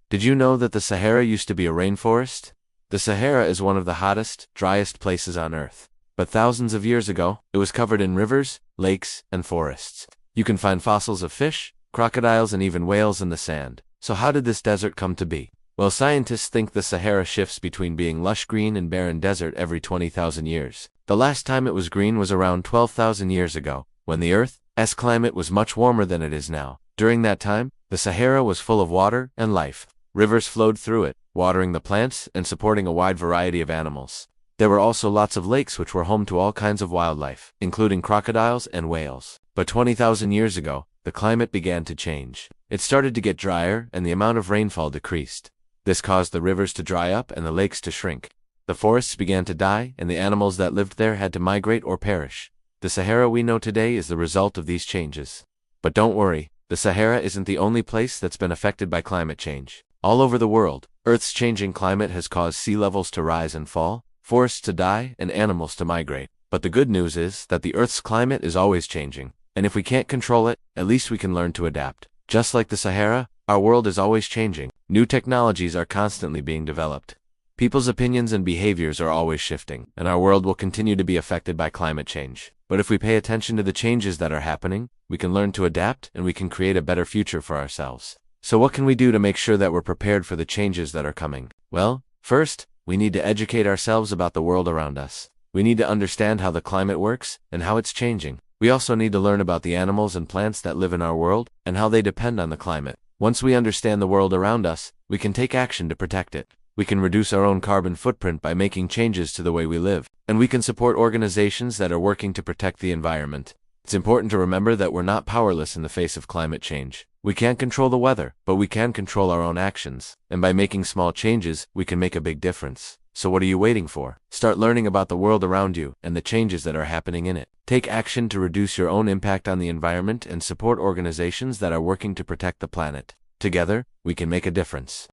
Did you know that the Sahara used to be a rainforest? The Sahara is one of the hottest, driest places on Earth. But thousands of years ago, it was covered in rivers, lakes, and forests. You can find fossils of fish, crocodiles, and even whales in the sand. So how did this desert come to be? Well, scientists think the Sahara shifts between being lush green and barren desert every 20,000 years. The last time it was green was around 12,000 years ago, when the Earth's climate was much warmer than it is now. During that time, the Sahara was full of water and life. Rivers flowed through it, watering the plants and supporting a wide variety of animals. There were also lots of lakes which were home to all kinds of wildlife, including crocodiles and whales. But 20,000 years ago, the climate began to change. It started to get drier and the amount of rainfall decreased. This caused the rivers to dry up and the lakes to shrink. The forests began to die and the animals that lived there had to migrate or perish. The Sahara we know today is the result of these changes. But don't worry, the Sahara isn't the only place that's been affected by climate change. All over the world, Earth's changing climate has caused sea levels to rise and fall, forests to die, and animals to migrate. But the good news is that the Earth's climate is always changing, and if we can't control it, at least we can learn to adapt. Just like the Sahara, our world is always changing. New technologies are constantly being developed. People's opinions and behaviors are always shifting, and our world will continue to be affected by climate change. But if we pay attention to the changes that are happening, we can learn to adapt and we can create a better future for ourselves. So what can we do to make sure that we're prepared for the changes that are coming? Well, first, we need to educate ourselves about the world around us. We need to understand how the climate works and how it's changing. We also need to learn about the animals and plants that live in our world and how they depend on the climate. Once we understand the world around us, we can take action to protect it. We can reduce our own carbon footprint by making changes to the way we live, and we can support organizations that are working to protect the environment. It's important to remember that we're not powerless in the face of climate change. We can't control the weather, but we can control our own actions. And by making small changes, we can make a big difference. So what are you waiting for? Start learning about the world around you and the changes that are happening in it. Take action to reduce your own impact on the environment and support organizations that are working to protect the planet. Together, we can make a difference.